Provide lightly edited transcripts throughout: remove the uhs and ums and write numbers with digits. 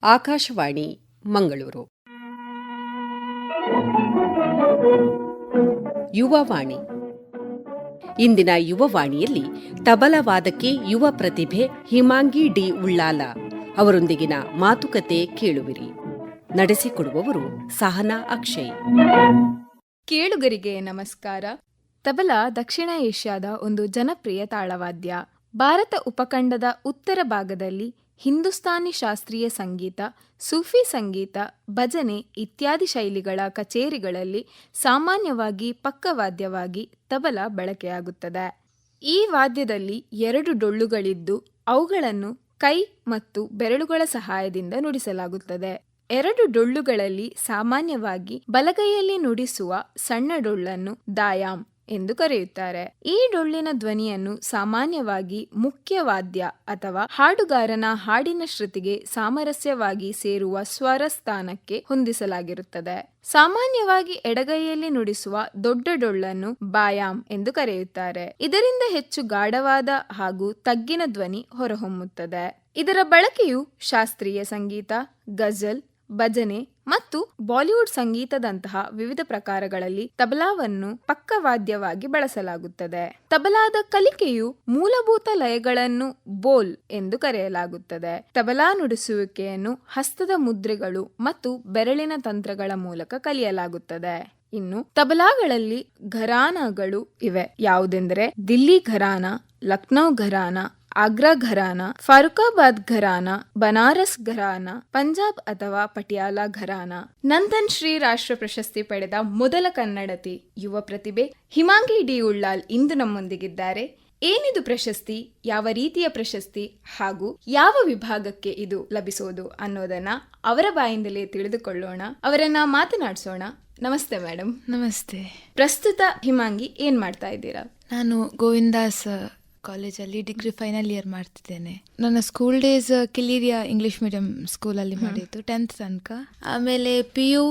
ಆಕಾಶವಾಣಿ ಮಂಗಳೂರು. ಯುವವಾಣಿ. ಇಂದಿನ ಯುವವಾಣಿಯಲ್ಲಿ ತಬಲವಾದಕಿ ಯುವ ಪ್ರತಿಭೆ ಹಿಮಾಂಗಿ ಡಿ ಉಳ್ಳಾಲ ಅವರೊಂದಿಗಿನ ಮಾತುಕತೆ ಕೇಳುವಿರಿ. ನಡೆಸಿಕೊಡುವವರು ಸಹನಾ ಅಕ್ಷಯ್. ಕೇಳುಗರಿಗೆ ನಮಸ್ಕಾರ. ತಬಲಾ ದಕ್ಷಿಣ ಏಷ್ಯಾದ ಒಂದು ಜನಪ್ರಿಯ ತಾಳವಾದ್ಯ. ಭಾರತ ಉಪಖಂಡದ ಉತ್ತರ ಭಾಗದಲ್ಲಿ ಹಿಂದೂಸ್ತಾನಿ ಶಾಸ್ತ್ರೀಯ ಸಂಗೀತ, ಸೂಫಿ ಸಂಗೀತ, ಭಜನೆ ಇತ್ಯಾದಿ ಶೈಲಿಗಳ ಕಚೇರಿಗಳಲ್ಲಿ ಸಾಮಾನ್ಯವಾಗಿ ಪಕ್ಕವಾದ್ಯವಾಗಿ ತಬಲಾ ಬಳಕೆಯಾಗುತ್ತದೆ. ಈ ವಾದ್ಯದಲ್ಲಿ 2 ಡೊಳ್ಳುಗಳಿದ್ದು ಅವುಗಳನ್ನು ಕೈ ಮತ್ತು ಬೆರಳುಗಳ ಸಹಾಯದಿಂದ ನುಡಿಸಲಾಗುತ್ತದೆ. 2 ಡೊಳ್ಳುಗಳಲ್ಲಿ ಸಾಮಾನ್ಯವಾಗಿ ಬಲಗೈಯಲ್ಲಿ ನುಡಿಸುವ ಸಣ್ಣ ಡೊಳ್ಳನ್ನು ದಾಯಾಮ್ ಎಂದು ಕರೆಯುತ್ತಾರೆ. ಈ ಡೊಳ್ಳಿನ ಧ್ವನಿಯನ್ನು ಸಾಮಾನ್ಯವಾಗಿ ಮುಖ್ಯವಾದ್ಯ ಅಥವಾ ಹಾಡುಗಾರನ ಹಾಡಿನ ಶ್ರುತಿಗೆ ಸಾಮರಸ್ಯವಾಗಿ ಸೇರುವ ಸ್ವರ ಸ್ಥಾನಕ್ಕೆ ಹೊಂದಿಸಲಾಗಿರುತ್ತದೆ. ಸಾಮಾನ್ಯವಾಗಿ ಎಡಗೈಯಲ್ಲಿ ನುಡಿಸುವ ದೊಡ್ಡ ಡೊಳ್ಳನ್ನು ಬಾಯಾಮ್ ಎಂದು ಕರೆಯುತ್ತಾರೆ. ಇದರಿಂದ ಹೆಚ್ಚು ಗಾಢವಾದ ಹಾಗೂ ತಗ್ಗಿನ ಧ್ವನಿ ಹೊರಹೊಮ್ಮುತ್ತದೆ. ಇದರ ಬಳಕೆಯು ಶಾಸ್ತ್ರೀಯ ಸಂಗೀತ, ಗಜಲ್, ಭಜನೆ ಮತ್ತು ಬಾಲಿವುಡ್ ಸಂಗೀತದಂತಹ ವಿವಿಧ ಪ್ರಕಾರಗಳಲ್ಲಿ ತಬಲಾವನ್ನು ಪಕ್ಕವಾದ್ಯವಾಗಿ ಬಳಸಲಾಗುತ್ತದೆ. ತಬಲಾದ ಕಲಿಕೆಯು ಮೂಲಭೂತ ಲಯಗಳನ್ನು ಬೋಲ್ ಎಂದು ಕರೆಯಲಾಗುತ್ತದೆ. ತಬಲಾ ನುಡಿಸುವಿಕೆಯನ್ನು ಹಸ್ತದ ಮುದ್ರೆಗಳು ಮತ್ತು ಬೆರಳಿನ ತಂತ್ರಗಳ ಮೂಲಕ ಕಲಿಯಲಾಗುತ್ತದೆ. ಇನ್ನು ತಬಲಾಗಳಲ್ಲಿ ಘರಾನಗಳು ಇವೆ. ಯಾವುದೆಂದರೆ ದಿಲ್ಲಿ ಘರಾನ, ಲಕ್ನೋ ಘರಾನ, ಆಗ್ರಾ ಘರಾನ, ಫಾರೂಕಾಬಾದ್ ಘರಾನ, ಬನಾರಸ್ ಘರಾನ, ಪಂಜಾಬ್ ಅಥವಾ ಪಟಿಯಾಲ ಘರಾನ. ನಂದನ್ ಶ್ರೀ ರಾಷ್ಟ್ರ ಪ್ರಶಸ್ತಿ ಪಡೆದ ಮೊದಲ ಕನ್ನಡತಿ ಯುವ ಪ್ರತಿಭೆ ಹಿಮಾಂಗಿ ಡಿ ಉಳ್ಳಾಲ್ ಇಂದು ನಮ್ಮೊಂದಿಗಿದ್ದಾರೆ. ಏನಿದು ಪ್ರಶಸ್ತಿ, ಯಾವ ರೀತಿಯ ಪ್ರಶಸ್ತಿ ಹಾಗೂ ಯಾವ ವಿಭಾಗಕ್ಕೆ ಇದು ಲಭಿಸೋದು ಅನ್ನೋದನ್ನ ಅವರ ಬಾಯಿಂದಲೇ ತಿಳಿದುಕೊಳ್ಳೋಣ. ಅವರನ್ನ ಮಾತನಾಡಿಸೋಣ. ನಮಸ್ತೆ ಮೇಡಮ್. ನಮಸ್ತೆ. ಪ್ರಸ್ತುತ ಹಿಮಾಂಗಿ ಏನ್ ಮಾಡ್ತಾ ಇದ್ದೀರಾ? ನಾನು ಗೋವಿಂದಾಸ್ ಕಾಲೇಜಲ್ಲಿ ಡಿಗ್ರಿ ಫೈನಲ್ ಇಯರ್ ಮಾಡ್ತಿದ್ದೇನೆ. ನನ್ನ ಸ್ಕೂಲ್ ಡೇಸ್ ಕಿಲೀರಿಯಾ ಇಂಗ್ಲಿಷ್ ಮೀಡಿಯಂ ಸ್ಕೂಲಲ್ಲಿ ಮಾಡಿದ್ದು 10th ತನಕ. ಆಮೇಲೆ PU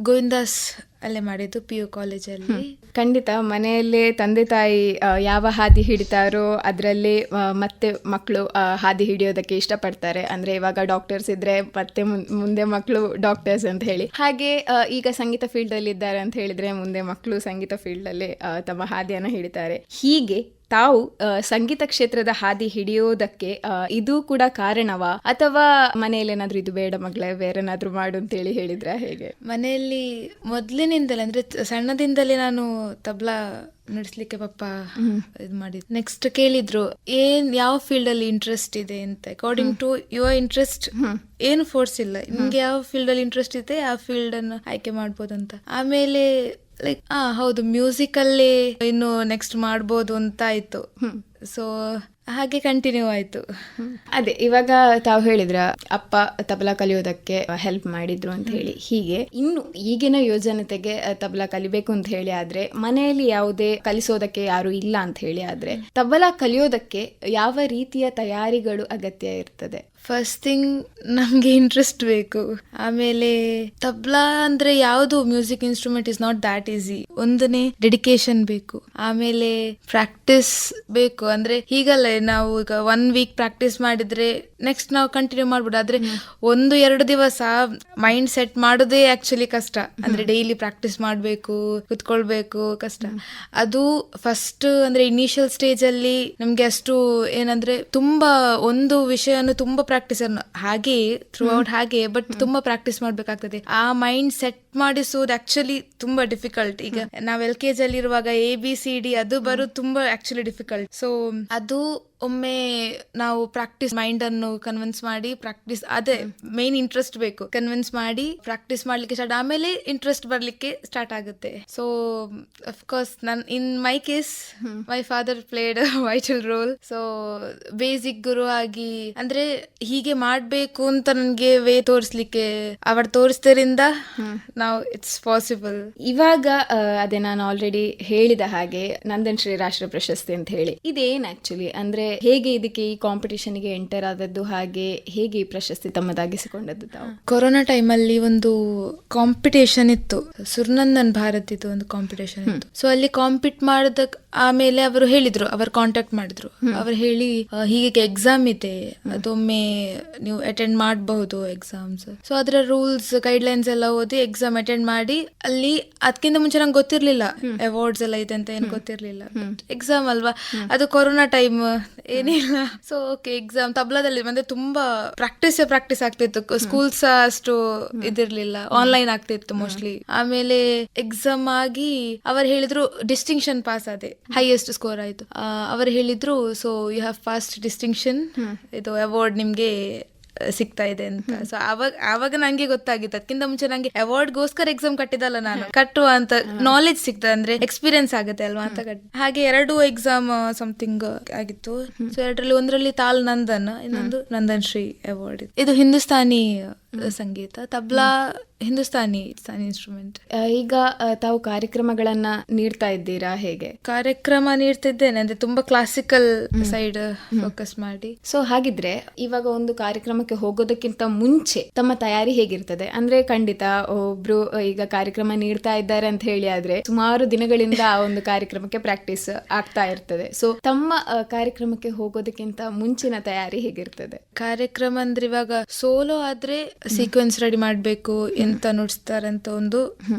ಗೋವಿಂದಾಸ್ ಅಲ್ಲೇ ಮಾಡಿದ್ದು, PU ಕಾಲೇಜಲ್ಲಿ. ಖಂಡಿತ ಮನೆಯಲ್ಲೇ ತಂದೆ ತಾಯಿ ಯಾವ ಹಾದಿ ಹಿಡಿತಾರೋ ಅದರಲ್ಲೇ ಮತ್ತೆ ಮಕ್ಕಳು ಹಾದಿ ಹಿಡಿಯೋದಕ್ಕೆ ಇಷ್ಟಪಡ್ತಾರೆ. ಅಂದ್ರೆ ಇವಾಗ ಡಾಕ್ಟರ್ಸ್ ಇದ್ರೆ ಮತ್ತೆ ಮುಂದೆ ಮಕ್ಕಳು ಡಾಕ್ಟರ್ಸ್ ಅಂತ ಹೇಳಿ, ಹಾಗೆ ಈಗ ಸಂಗೀತ ಫೀಲ್ಡ್ ಅಲ್ಲಿ ಇದ್ದಾರೆ ಅಂತ ಹೇಳಿದ್ರೆ ಮುಂದೆ ಮಕ್ಕಳು ಸಂಗೀತ ಫೀಲ್ಡ್ ಅಲ್ಲಿ ತಮ್ಮ ಹಾದಿಯನ್ನ ಹಿಡಿತಾರೆ. ಹೀಗೆ ತಾವು ಸಂಗೀತ ಕ್ಷೇತ್ರದ ಹಾದಿ ಹಿಡಿಯೋದಕ್ಕೆ ಇದು ಕೂಡ ಕಾರಣವಾ, ಅಥವಾ ಮನೆಯಲ್ಲಿ ಏನಾದ್ರು ಇದು ಬೇಡ ಮಗಳೇ ಬೇರೆನಾದ್ರು ಮಾಡು ಅಂತೇಳಿ ಹೇಳಿದ್ರ ಹೇಗೆ? ಮನೆಯಲ್ಲಿ ಮೊದಲಿನಿಂದಲೇ ಅಂದ್ರೆ ಸಣ್ಣದಿಂದಲೇ ನಾನು ತಬಲಾ ನುಡಿಸ್ಲಿಕ್ಕೆ ಪಪ್ಪ ಇದು ಮಾಡಿದ್ರು. ನೆಕ್ಸ್ಟ್ ಕೇಳಿದ್ರು ಯಾವ ಫೀಲ್ಡ್ ಅಲ್ಲಿ ಇಂಟ್ರೆಸ್ಟ್ ಇದೆ ಅಂತ. ಅಕಾರ್ಡಿಂಗ್ ಟು ಯುವರ್ ಇಂಟ್ರೆಸ್ಟ್, ಏನು ಫೋರ್ಸ್ ಇಲ್ಲ, ನಿಮ್ಗೆ ಯಾವ ಫೀಲ್ಡ್ ಅಲ್ಲಿ ಇಂಟ್ರೆಸ್ಟ್ ಇದೆ ಆ ಫೀಲ್ಡ್ ಅನ್ನು ಆಯ್ಕೆ ಮಾಡ್ಬೋದು ಅಂತ. ಆಮೇಲೆ ಲೈಕ್ ಹೌದು, ಮ್ಯೂಸಿಕ್ ಅಲ್ಲೇ ಇನ್ನು ನೆಕ್ಸ್ಟ್ ಮಾಡ್ಬೋದು ಅಂತ ಆಯ್ತು. ಸೊ ಹಾಗೆ ಕಂಟಿನ್ಯೂ ಆಯ್ತು. ಅದೇ ಇವಾಗ ತಾವು ಹೇಳಿದ್ರ ಅಪ್ಪ ತಬಲಾ ಕಲಿಯೋದಕ್ಕೆ ಹೆಲ್ಪ್ ಮಾಡಿದ್ರು ಅಂತ ಹೇಳಿ. ಹೀಗೆ ಇನ್ನು ಈಗಿನ ಯೋಜನೆತೆಗೆ ತಬಲಾ ಕಲಿಬೇಕು ಅಂತ ಹೇಳಿ ಆದ್ರೆ ಮನೆಯಲ್ಲಿ ಯಾವುದೇ ಕಲಿಸೋದಕ್ಕೆ ಯಾರು ಇಲ್ಲ ಅಂತ ಹೇಳಿ ಆದ್ರೆ ತಬಲಾ ಕಲಿಯೋದಕ್ಕೆ ಯಾವ ರೀತಿಯ ತಯಾರಿಗಳು ಅಗತ್ಯ ಇರ್ತದೆ? ಫಸ್ಟ್ ಥಿಂಗ್ ನಮ್ಗೆ ಇಂಟ್ರೆಸ್ಟ್ ಬೇಕು. ಆಮೇಲೆ ತಬ್ಲಾ ಅಂದ್ರೆ ಯಾವುದು music instrument is not that easy. ಒಂದನೇ ಡೆಡಿಕೇಶನ್ ಬೇಕು, ಆಮೇಲೆ ಪ್ರಾಕ್ಟೀಸ್ ಬೇಕು. ಅಂದ್ರೆ ಹೀಗಲ್ಲ ನಾವು ಈಗ 1 ವೀಕ್ ಪ್ರಾಕ್ಟೀಸ್ ಮಾಡಿದ್ರೆ ನೆಕ್ಸ್ಟ್ ನಾವು ಕಂಟಿನ್ಯೂ ಮಾಡ್ಬೋದು. ಆದ್ರೆ 1-2 ದಿವಸ ಮೈಂಡ್ ಸೆಟ್ ಮಾಡೋದೇ ಆಕ್ಚುಲಿ ಕಷ್ಟ. ಅಂದ್ರೆ ಡೈಲಿ ಪ್ರಾಕ್ಟೀಸ್ ಮಾಡ್ಬೇಕು, ಕುತ್ಕೊಳ್ಬೇಕು, ಕಷ್ಟ. ಅದು ಫಸ್ಟ್ ಅಂದ್ರೆ ಇನಿಷಿಯಲ್ ಸ್ಟೇಜ್ ಅಲ್ಲಿ ನಮ್ಗೆ ಅಷ್ಟು ಏನಂದ್ರೆ ತುಂಬಾ ಒಂದು ವಿಷಯನು ತುಂಬಾ ಪ್ರಾಕ್ಟೀಸ್ ಹಾಗೆ ಥ್ರೂ ಔಟ್ ಹಾಗೆ, ಬಟ್ ತುಂಬಾ ಪ್ರಾಕ್ಟೀಸ್ ಮಾಡ್ಬೇಕಾಗ್ತದೆ. ಆ ಮೈಂಡ್ ಸೆಟ್ ಮಾಡಿಸೋದು ಆಕ್ಚುಲಿ ತುಂಬಾ ಡಿಫಿಕಲ್ಟ್. ಈಗ ನಾವ್ LKG ಅಲ್ಲಿ ಇರುವಾಗ ABCD ಅದು ಬರೋದು ತುಂಬಾ ಆಕ್ಚುಲಿ ಡಿಫಿಕಲ್ಟ್. ಸೊ ಅದು ಒಮ್ಮೆ ನಾವು ಪ್ರಾಕ್ಟೀಸ್ ಮೈಂಡ್ ಅನ್ನು ಕನ್ವಿನ್ಸ್ ಮಾಡಿ ಪ್ರಾಕ್ಟೀಸ್, ಅದೇ ಮೇನ್ ಇಂಟ್ರೆಸ್ಟ್ ಬೇಕು, ಕನ್ವಿನ್ಸ್ ಮಾಡಿ ಪ್ರಾಕ್ಟೀಸ್ ಮಾಡ್ಲಿಕ್ಕೆ ಸ್ಟಾರ್ಟ್, ಆಮೇಲೆ ಇಂಟ್ರೆಸ್ಟ್ ಬರ್ಲಿಕ್ಕೆ ಸ್ಟಾರ್ಟ್ ಆಗುತ್ತೆ. So of course in my case my father played vital role. So basic ಗುರು ಆಗಿ ಅಂದ್ರೆ ಹೀಗೆ ಮಾಡ್ಬೇಕು ಅಂತ ನನ್ಗೆ ವೇ ತೋರಿಸ್ಲಿಕ್ಕೆ ಅವರು ತೋರಿಸ್ದರಿಂದ ನಾವು ಇಟ್ಸ್ ಪಾಸಿಬಲ್. ಇವಾಗ ಅದೇ ನಾನು ಆಲ್ರೆಡಿ ಹೇಳಿದ ಹಾಗೆ ನಂದನ್ ಶ್ರೀ ರಾಷ್ಟ್ರ ಪ್ರಶಸ್ತಿ ಅಂತ ಹೇಳಿ ಇದೇನ್ ಆಕ್ಚುಲಿ ಅಂದ್ರೆ ಹೇಗೆ ಇದಕ್ಕೆ ಈ ಕಾಂಪಿಟೇಷನ್ಗೆ ಎಂಟರ್ ಆದದ್ದು, ಹಾಗೆ ಹೇಗೆ ಈ ಪ್ರಶಸ್ತಿ ತಮ್ಮದಾಗಿಸಿಕೊಂಡದ್ದು ತಾವು? ಕೊರೋನಾ ಟೈಮಲ್ಲಿ ಒಂದು ಕಾಂಪಿಟೇಷನ್ ಇತ್ತು, ಸುರ್ನಂದನ್ ಭಾರತ್ ಇದು ಒಂದು ಕಾಂಪಿಟೇಷನ್ ಇತ್ತು. ಸೊ ಅಲ್ಲಿ ಕಾಂಪಿಟ್ ಮಾಡಿದ ಆಮೇಲೆ ಅವರು ಹೇಳಿದ್ರು, ಅವರು ಕಾಂಟ್ಯಾಕ್ಟ್ ಮಾಡಿದ್ರು, ಅವ್ರು ಹೇಳಿ ಹೀಗೆ ಎಕ್ಸಾಮ್ ಇದೆ, ಅದೊಮ್ಮೆ ನೀವು ಅಟೆಂಡ್ ಮಾಡಬಹುದು ಎಕ್ಸಾಮ್ಸ್. ಸೊ ಅದರ ರೂಲ್ಸ್ ಗೈಡ್ಲೈನ್ಸ್ ಎಲ್ಲ ಓದಿ ಎಕ್ಸಾಮ್ ಅಟೆಂಡ್ ಮಾಡಿ, ಅಲ್ಲಿ ಅದಕ್ಕಿಂತ ಮುಂಚೆ ನಂಗೆ ಗೊತ್ತಿರ್ಲಿಲ್ಲ ಅವಾರ್ಡ್ಸ್ ಎಲ್ಲ ಇದೆ ಅಂತ, ಏನು ಗೊತ್ತಿರ್ಲಿಲ್ಲ. ಎಕ್ಸಾಮ್ ಅಲ್ವಾ, ಅದು ಕೊರೋನಾ ಟೈಮ್, ಏನಿಲ್ಲ. ಸೊ ಓಕೆ ಎಕ್ಸಾಮ್ ತಬ್ಲಾದಲ್ಲಿ ಅಂದ್ರೆ ತುಂಬಾ ಪ್ರಾಕ್ಟೀಸ್ ಆಗ್ತಿತ್ತು. ಸ್ಕೂಲ್ಸ್ ಅಷ್ಟು ಇದಿರ್ಲಿಲ್ಲ, ಆನ್ಲೈನ್ ಆಗ್ತಿತ್ತು ಮೋಸ್ಟ್ಲಿ. ಆಮೇಲೆ ಎಕ್ಸಾಮ್ ಆಗಿ ಅವರು ಹೇಳಿದ್ರು ಡಿಸ್ಟಿಂಕ್ಷನ್ ಪಾಸ್ ಆದೆ, ಹೈಯೆಸ್ಟ್ ಸ್ಕೋರ್ ಆಯ್ತು. ಅವರು ಹೇಳಿದ್ರು, so you have passed distinction, ಇದು ಅವಾರ್ಡ್ ನಿಮ್ಗೆ ಸಿಗ್ತಾ ಇದೆ ಅಂತ. ಸೊ ಆವಾಗ ನಂಗೆ ಗೊತ್ತಾಗಿತ್ತು. ಅದಕ್ಕಿಂತ ಮುಂಚೆ ನಂಗೆ ಅವಾರ್ಡ್ಗೋಸ್ಕರ ಎಕ್ಸಾಮ್ ಕಟ್ಟಿದಲ್ಲ, ನಾನು ಕಟ್ಟುವ ಅಂತ ನಾಲೆಜ್ ಸಿಗ್ತದೆ, ಅಂದ್ರೆ ಎಕ್ಸ್ಪೀರಿಯನ್ಸ್ ಆಗುತ್ತೆ ಅಲ್ವಾ ಅಂತ ಹಾಗೆ 2 ಎಕ್ಸಾಮ್ ಸಮಥಿಂಗ್ ಆಗಿತ್ತು. ಸೊ 2ರಲ್ಲಿ ಒಂದರಲ್ಲಿ ತಾಲ್ ನಂದನ್, ಇನ್ನೊಂದು ನಂದನ್ ಶ್ರೀ ಅವಾರ್ಡ್. ಇದು ಹಿಂದೂಸ್ತಾನಿ ಸಂಗೀತ, ತಬ್ಲಾ ಹಿಂದೂಸ್ತಾನಿ ಇನ್ಸ್ಟ್ರೂಮೆಂಟ್. ಈಗ ತಾವು ಕಾರ್ಯಕ್ರಮಗಳನ್ನ ನೀಡ್ತಾ ಇದ್ದೀರಾ ಹೇಗೆ? ಕಾರ್ಯಕ್ರಮ ನೀಡ್ತಿದ್ದೇನೆ, ಅಂದ್ರೆ ತುಂಬಾ ಕ್ಲಾಸಿಕಲ್ ಸೈಡ್ ಫೋಕಸ್ ಮಾಡಿ. ಸೊ ಹಾಗಿದ್ರೆ ಇವಾಗ ಒಂದು ಕಾರ್ಯಕ್ರಮಕ್ಕೆ ಹೋಗೋದಕ್ಕಿಂತ ಮುಂಚೆ ತಮ್ಮ ತಯಾರಿ ಹೇಗಿರ್ತದೆ? ಅಂದ್ರೆ ಖಂಡಿತ ಒಬ್ರು ಈಗ ಕಾರ್ಯಕ್ರಮ ನೀಡ್ತಾ ಇದ್ದಾರೆ ಅಂತ ಹೇಳಿ ಆದ್ರೆ ಸುಮಾರು ದಿನಗಳಿಂದ ಆ ಒಂದು ಕಾರ್ಯಕ್ರಮಕ್ಕೆ ಪ್ರಾಕ್ಟೀಸ್ ಆಗ್ತಾ ಇರ್ತದೆ. ಸೊ ತಮ್ಮ ಕಾರ್ಯಕ್ರಮಕ್ಕೆ ಹೋಗೋದಕ್ಕಿಂತ ಮುಂಚಿನ ತಯಾರಿ ಹೇಗಿರ್ತದೆ? ಕಾರ್ಯಕ್ರಮ ಅಂದ್ರೆ ಇವಾಗ ಸೋಲೋ ಆದ್ರೆ ಸೀಕ್ವೆನ್ಸ್ ರೆಡಿ ಮಾಡ್ಬೇಕು, ಎಂತ ನುಡಿಸ್ತಾರೆ ಅಂತ ಒಂದು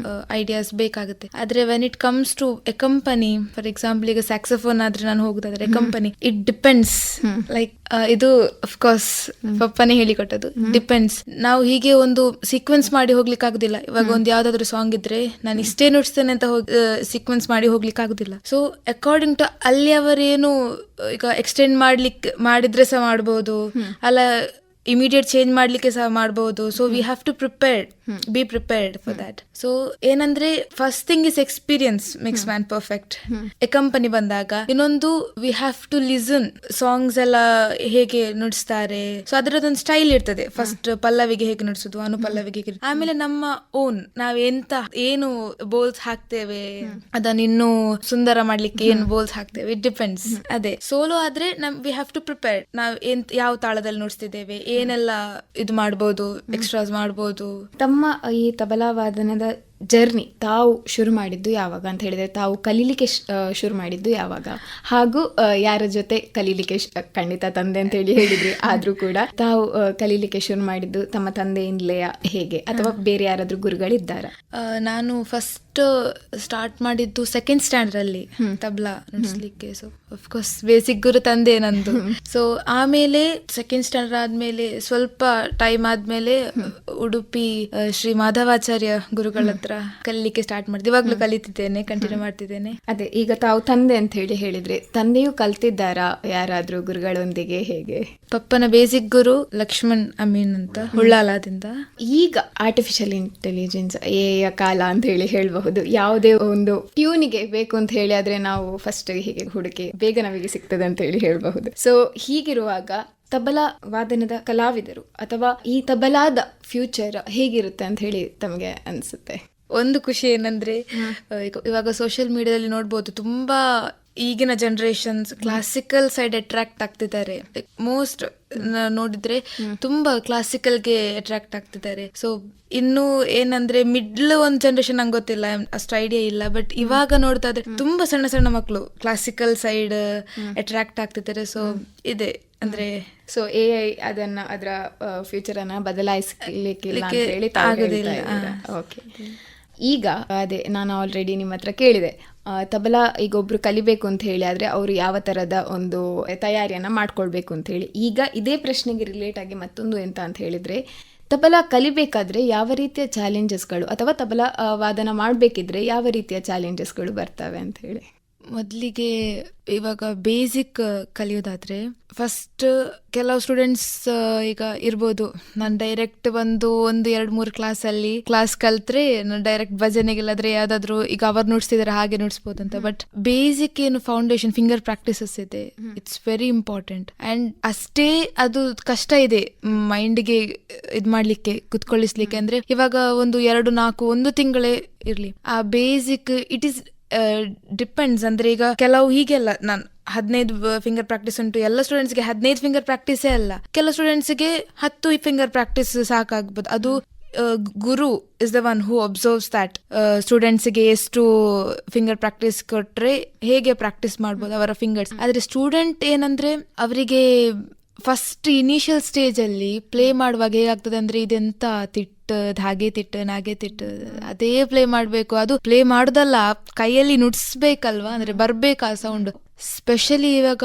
ಐಡಿಯಾಸ್ ಬೇಕಾಗುತ್ತೆ. ಆದ್ರೆ when it comes to a company, for example ಈಗ ಸ್ಯಾಕ್ಸೋಫೋನ್ ಆದ್ರೆ ನಾನು ಹೋಗುದಾದ್ರೆ ಕಂಪನಿ, ಇಟ್ ಡಿಪೆಂಡ್ಸ್. ಲೈಕ್ ಇದು ಅಫ್ಕೋರ್ಸ್ ಪಪ್ಪನೇ ಹೇಳಿಕೊಟ್ಟದು, ಡಿಪೆಂಡ್ಸ್. ನಾವು ಹೀಗೆ ಒಂದು ಸೀಕ್ವೆನ್ಸ್ ಮಾಡಿ ಹೋಗ್ಲಿಕ್ಕೆ ಆಗುದಿಲ್ಲ. ಇವಾಗ ಒಂದು ಯಾವ್ದಾದ್ರು ಸಾಂಗ್ ಇದ್ರೆ ನಾನು ಇಷ್ಟೇ ನುಡಿಸ್ತೇನೆ ಅಂತ ಸೀಕ್ವೆನ್ಸ್ ಮಾಡಿ ಹೋಗ್ಲಿಕ್ಕೆ ಆಗುದಿಲ್ಲ. ಸೊ ಅಕಾರ್ಡಿಂಗ್ ಟು ಅಲ್ಲಿ ಅವರೇನು ಈಗ ಎಕ್ಸ್ಟೆಂಡ್ ಮಾಡಿದ್ರೆ ಸಹ ಮಾಡ್ಬೋದು, ಅಲ್ಲ ಇಮಿಡಿಯೇಟ್ ಚೇಂಜ್ ಮಾಡ್ಲಿಕ್ಕೆ ಸಹ ಮಾಡಬಹುದು. So we have to be prepared for that. So ಏನಂದ್ರೆ first thing is experience makes man perfect. A company ಬಂದಾಗ ಇನ್ನೊಂದು we have to listen songs ಎಲ್ಲ ಹೇಗೆ ನುಡಿಸ್ತಾರೆ. ಸೊ ಅದರದೊಂದು ಸ್ಟೈಲ್ ಇರ್ತದೆ. ಫಸ್ಟ್ ಪಲ್ಲವಿಗೆ ಹೇಗೆ ನುಡಿಸೋದು, ಅನುಪಲ್ಲವಿಗೆ ಹೇಗೆ, ಆಮೇಲೆ ನಮ್ಮ ಓನ್ ನಾವ್ ಏನು ಬೋಲ್ಸ್ ಹಾಕ್ತೇವೆ, ಅದನ್ನ ಇನ್ನೂ ಸುಂದರ ಮಾಡ್ಲಿಕ್ಕೆ ಏನು ಬೋಲ್ಸ್ ಹಾಕ್ತೇವೆ, ಇಟ್ ಡಿಪೆಂಡ್ಸ್. ಅದೇ ಸೋಲೋ ಆದ್ರೆ ವಿ ಹ್ಯಾವ್ ಟು ಪ್ರಿಪೇರ್. ನಾವ್ ಯಾವ ತಾಳದಲ್ಲಿ ನುಡಿಸ್ತಿದ್ದೇವೆ, ಏನೆಲ್ಲ ಇದು ಮಾಡ್ಬೋದು, ಎಕ್ಸ್ಟ್ರಾಸ್ ಮಾಡ್ಬೋದು. ತಮ್ಮ ಈ ತಬಲಾ ವಾದನದ ಜರ್ನಿ ತಾವು ಶುರು ಮಾಡಿದ್ದು ಯಾವಾಗ ಅಂತ ಹೇಳಿದ್ರೆ, ತಾವು ಕಲೀಲಿಕ್ಕೆ ಶುರು ಮಾಡಿದ್ದು ಯಾವಾಗ, ಹಾಗೂ ಯಾರ ಜೊತೆ ಕಲೀಲಿಕ್ಕೆ ಖಂಡಿತ ತಂದೆ ಅಂತ ಹೇಳಿ ಹೇಳಿದ್ರಿ, ಆದ್ರೂ ಕೂಡ ತಾವು ಕಲೀಲಿಕ್ಕೆ ಶುರು ಮಾಡಿದ್ದು ತಮ್ಮ ತಂದೆಯಿಂದಲೇ ಹೇಗೆ, ಅಥವಾ ಬೇರೆ ಯಾರಾದ್ರೂ ಗುರುಗಳಿದ್ದಾರಾ? ನಾನು ಫಸ್ಟ್ ಸ್ಟಾರ್ಟ್ ಮಾಡಿದ್ದು 2nd ಸ್ಟ್ಯಾಂಡರ್ಡ್ ಅಲ್ಲಿ ತಬ್ಲಾ ನುಡಿಸ್ಲಿಕ್ಕೆ. ಸೊ ಅಫ್ಕೋರ್ಸ್ ಬೇಸಿಕ್ ಗುರು ತಂದೆ ನಂದು. ಸೊ ಆಮೇಲೆ 2nd ಸ್ಟ್ಯಾಂಡರ್ಡ್ ಆದ್ಮೇಲೆ ಸ್ವಲ್ಪ ಟೈಮ್ ಆದ್ಮೇಲೆ ಉಡುಪಿ ಶ್ರೀ ಮಾಧವಾಚಾರ್ಯ ಗುರುಗಳ ಹತ್ರ ಕಲಿಲಿಕ್ಕೆ ಸ್ಟಾರ್ಟ್ ಮಾಡಿದೆ. ಇವಾಗ್ಲೂ ಕಲಿತಿದ್ದೇನೆ, ಕಂಟಿನ್ಯೂ ಮಾಡ್ತಿದ್ದೇನೆ. ಅದೇ ಈಗ ತಾವು ತಂದೆ ಅಂತ ಹೇಳಿದ್ರೆ, ತಂದೆಯು ಕಲ್ತಿದ್ದಾರಾ ಯಾರಾದ್ರೂ ಗುರುಗಳೊಂದಿಗೆ ಹೇಗೆ? ಪಪ್ಪನ ಬೇಸಿಕ್ ಗುರು ಲಕ್ಷ್ಮಣ್ ಅಮೀನ್ ಅಂತ, ಹುಳ್ಳಾಲದಿಂದ. ಈಗ ಆರ್ಟಿಫಿಷಿಯಲ್ ಇಂಟೆಲಿಜೆನ್ಸ್ ಕಾಲ ಅಂತ ಹೇಳಿ ಹೇಳ್ಬಹುದು. ಯಾವುದೇ ಒಂದು ಟ್ಯೂನಿಗೆ ಬೇಕು ಅಂತ ಹೇಳಿ ಆದ್ರೆ ನಾವು ಫಸ್ಟ್ ಹೀಗೆ ಹುಡುಕಿ ಬೇಗ ನಮಗೆ ಸಿಗ್ತದೆ ಅಂತ ಹೇಳಿ ಹೇಳ್ಬಹುದು. ಸೊ ಹೀಗಿರುವಾಗ ತಬಲಾ ವಾದನದ ಕಲಾವಿದರು ಅಥವಾ ಈ ತಬಲಾದ ಫ್ಯೂಚರ್ ಹೇಗಿರುತ್ತೆ ಅಂತ ಹೇಳಿ ತಮಗೆ ಅನ್ಸುತ್ತೆ? ಒಂದು ಖುಷಿ ಏನಂದ್ರೆ, ಇವಾಗ ಸೋಷಿಯಲ್ ಮೀಡಿಯಾದಲ್ಲಿ ನೋಡ್ಬೋದು, ತುಂಬಾ ಈಗಿನ ಜನರೇಷನ್ಸ್ ಕ್ಲಾಸಿಕಲ್ ಸೈಡ್ ಅಟ್ರಾಕ್ಟ್ ಆಗ್ತಿದ್ದಾರೆ. ಮೋಸ್ಟ್ ನೋಡಿದ್ರೆ ತುಂಬಾ ಕ್ಲಾಸಿಕಲ್ಗೆ ಅಟ್ರಾಕ್ಟ್ ಆಗ್ತಿದ್ದಾರೆ. ಸೊ ಇನ್ನು ಏನಂದ್ರೆ ಮಿಡ್ಲ್ ಒಂದು ಜನರೇಷನ್ ನಂಗೆ ಗೊತ್ತಿಲ್ಲ, ಅಷ್ಟು ಐಡಿಯಾ ಇಲ್ಲ. ಬಟ್ ಇವಾಗ ನೋಡ್ತಾ ಇದ್ರೆ ತುಂಬಾ ಸಣ್ಣ ಸಣ್ಣ ಮಕ್ಕಳು ಕ್ಲಾಸಿಕಲ್ ಸೈಡ್ ಅಟ್ರಾಕ್ಟ್ ಆಗ್ತಿದ್ದಾರೆ. ಸೊ ಇದೆ ಅಂದ್ರೆ, ಸೊ AI ಅದರ ಫ್ಯೂಚರ್ ಅನ್ನ ಬದಲಾಯಿಸಲಿಕ್ಕಿಲ್ಲ ಆಗೋದಿಲ್ಲ. ಓಕೆ, ಈಗ ಅದೇ ನಾನು ಆಲ್ರೆಡಿ ನಿಮ್ಮ ಹತ್ರ ಕೇಳಿದೆ, ತಬಲಾ ಈಗ ಒಬ್ರು ಕಲಿಬೇಕು ಅಂತ ಹೇಳಿ ಆದ್ರೆ ಅವರು ಯಾವ ತರದ ಒಂದು ತಯಾರಿಯನ್ನ ಮಾಡ್ಕೊಳ್ಬೇಕು ಅಂತ ಹೇಳಿ. ಈಗ ಇದೇ ಪ್ರಶ್ನೆಗೆ ರಿಲೇಟ್ ಆಗಿ ಮತ್ತೊಂದು ಎಂತ ಅಂತ ಹೇಳಿದ್ರೆ, ತಬಲಾ ಕಲಿಬೇಕಾದ್ರೆ ಯಾವ ರೀತಿಯ ಚಾಲೆಂಜಸ್ಗಳು, ಅಥವಾ ತಬಲಾ ವಾದನ ಮಾಡಬೇಕಿದ್ರೆ ಯಾವ ರೀತಿಯ ಚಾಲೆಂಜಸ್ಗಳು ಬರ್ತವೆ ಅಂತ ಹೇಳಿ? ಮೊದಲಿಗೆ ಇವಾಗ ಬೇಸಿಕ್ ಕಲಿಯೋದಾದ್ರೆ ಫಸ್ಟ್ ಕೆಲವು ಸ್ಟೂಡೆಂಟ್ಸ್ ಈಗ ಇರ್ಬೋದು, ನಾನು ಡೈರೆಕ್ಟ್ ಒಂದು 2-3 ಕ್ಲಾಸ್ ಕಲ್ತ್ರೆ ನಾನು ಡೈರೆಕ್ಟ್ ಭಜನೆಗೆಲ್ಲಾದ್ರೆ ಯಾವ್ದಾದ್ರು ಈಗ ಅವ್ರು ನುಡಿಸ್ತಿದಾರೆ ಹಾಗೆ ನುಡಿಸ್ಬೋದಂತ. ಬಟ್ ಬೇಸಿಕ್ ಏನು ಫೌಂಡೇಶನ್ ಫಿಂಗರ್ ಪ್ರಾಕ್ಟೀಸಸ್ ಇದೆ, ಇಟ್ಸ್ ವೆರಿ ಇಂಪಾರ್ಟೆಂಟ್. ಅಂಡ್ ಅಷ್ಟೇ ಅದು ಕಷ್ಟ ಇದೆ ಮೈಂಡ್ಗೆ ಇದ್ ಮಾಡ್ಲಿಕ್ಕೆ, ಕುತ್ಕೊಳ್ಳಿಸ್ಲಿಕ್ಕೆ. ಅಂದ್ರೆ ಇವಾಗ 1 ತಿಂಗಳೇ ಇರ್ಲಿ, ಆ ಬೇಸಿಕ್ ಇಟ್ ಈಸ್ ಡಿಪೆಂಡ್ಸ್. ಅಂದ್ರೆ ಈಗ ಕೆಲವು ಹೀಗೆಲ್ಲ ನಾನು 15 ಫಿಂಗರ್ ಪ್ರಾಕ್ಟೀಸ್ ಉಂಟು. ಎಲ್ಲ ಸ್ಟೂಡೆಂಟ್ಸ್ಗೆ 15 ಫಿಂಗರ್ ಪ್ರಾಕ್ಟೀಸೇ ಅಲ್ಲ, ಕೆಲವು ಸ್ಟೂಡೆಂಟ್ಸ್ಗೆ 10 ಫಿಂಗರ್ ಪ್ರಾಕ್ಟೀಸ್ ಸಾಕಾಗ್ಬೋದು. ಅದು ಗುರು is the one who observes that ಸ್ಟೂಡೆಂಟ್ಸ್ಗೆ ಎಷ್ಟು ಫಿಂಗರ್ ಪ್ರಾಕ್ಟೀಸ್ ಕೊಟ್ರೆ ಹೇಗೆ ಪ್ರಾಕ್ಟೀಸ್ ಮಾಡ್ಬೋದು ಅವರ ಫಿಂಗರ್ಸ್. ಆದ್ರೆ ಸ್ಟೂಡೆಂಟ್ ಏನಂದ್ರೆ ಅವರಿಗೆ ಫಸ್ಟ್ ಇನಿಷಿಯಲ್ ಸ್ಟೇಜ್ ಅಲ್ಲಿ ಪ್ಲೇ ಮಾಡುವಾಗ ಹೇಗಾಗ್ತದೆ ಅಂದ್ರೆ ಇದೆಂತ ಧಾಗೆ ತಿಟ್ಟು ನಾಗೆ ತಿಟ್ಟು ಅದೇ ಪ್ಲೇ ಮಾಡ್ಬೇಕು. ಅದು ಪ್ಲೇ ಮಾಡುದಲ್ಲ, ಕೈಯಲ್ಲಿ ನುಡ್ಸ್ಬೇಕಲ್ವಾ, ಅಂದ್ರೆ ಬರ್ಬೇಕಾ ಸೌಂಡ್. ಸ್ಪೆಷಲಿ ಇವಾಗ